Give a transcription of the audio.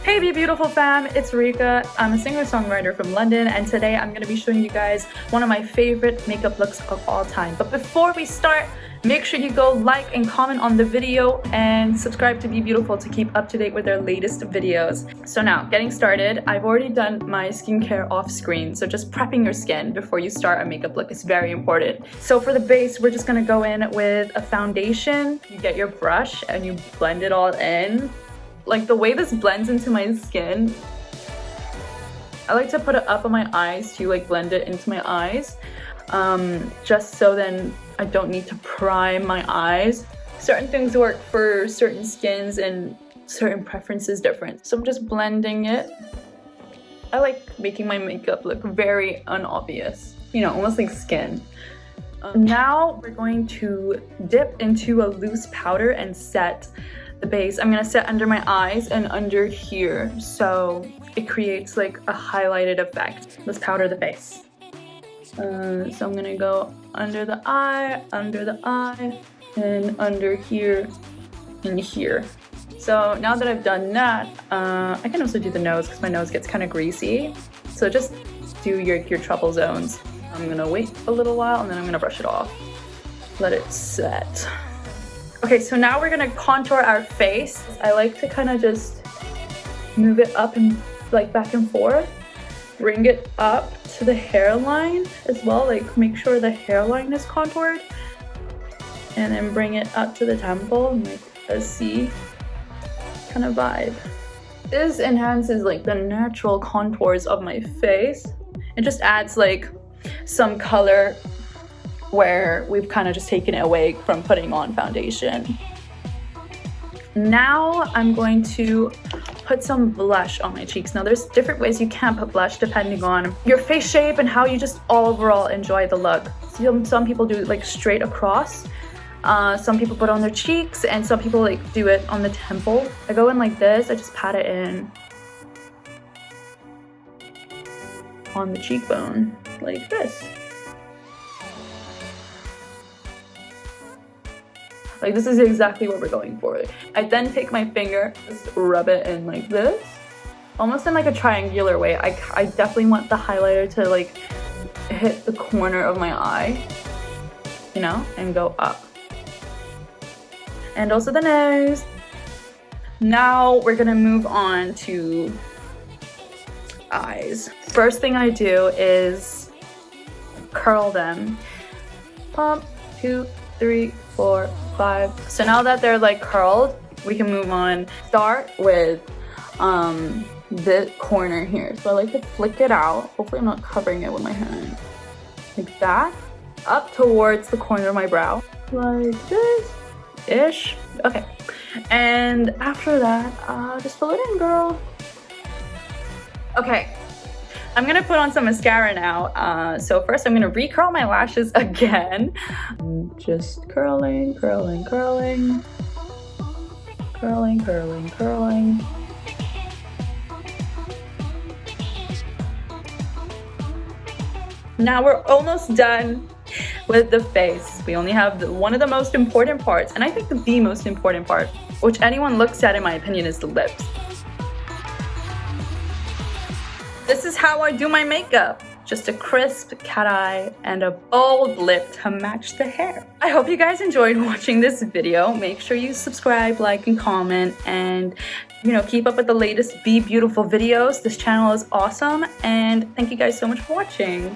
Hey BeBeautiful fam, it's Rika. I'm a singer-songwriter from London, and today I'm going to be showing you guys one of my favorite makeup looks of all time. But before we start, make sure you go like and comment on the video and subscribe to BeBeautiful to keep up to date with their latest videos. So now, getting started, I've already done my skincare off screen, so just prepping your skin before you start a makeup look is very important. So for the base, we're just going to go in with a foundation. You get your brush and you blend it all in. Like the way this blends into my skin, I like to put it up on my eyes to like blend it into my eyes, just so then I don't need to prime my eyes. Certain things work for certain skins and certain preferences different. So I'm just blending it. I like making my makeup look very unobvious, you know, almost like skin. Now we're going to dip into a loose powder and set the base. I'm gonna set under my eyes and under here, so it creates like a highlighted effect. Let's powder the face. So I'm gonna go under the eye, and under here and here. So now that I've done that, I can also do the nose because my nose gets kind of greasy. So just do your trouble zones. I'm gonna wait a little while and then I'm gonna brush it off. Let it set. Okay, so now we're gonna contour our face. I like to kind of just move it up and like back and forth. Bring it up to the hairline as well, like make sure the hairline is contoured. And then bring it up to the temple and like a C kind of vibe. This enhances like the natural contours of my face. It just adds like some color where we've kind of just taken it away from putting on foundation. Now I'm going to put some blush on my cheeks. Now there's different ways you can put blush depending on your face shape and how you just overall enjoy the look. Some people do it like straight across. Some people put it on their cheeks and some people like do it on the temple. I go in like this, I just pat it in on the cheekbone like this. Like this is exactly what we're going for. I then take my finger, just rub it in like this, almost in like a triangular way. I definitely want the highlighter to like hit the corner of my eye, you know, and go up. And also the nose. Now we're gonna move on to eyes. First thing I do is curl them. Pump, 2, 3, 4, 5. So now that they're like curled, we can move on. Start with the corner here. So I like to flick it out. Hopefully I'm not covering it with my hand. Like that. Up towards the corner of my brow. Like this-ish. Okay. And after that, just fill it in, girl. Okay. I'm gonna put on some mascara now. So first I'm gonna recurl my lashes again. Just curling, curling, curling. Curling, curling, curling. Now we're almost done with the face. We only have one of the most important parts, and I think the most important part, which anyone looks at in my opinion, is the lips. This is how I do my makeup. Just a crisp cat eye and a bold lip to match the hair. I hope you guys enjoyed watching this video. Make sure you subscribe, like, and comment, and you know, keep up with the latest BeBeautiful videos. This channel is awesome, and thank you guys so much for watching.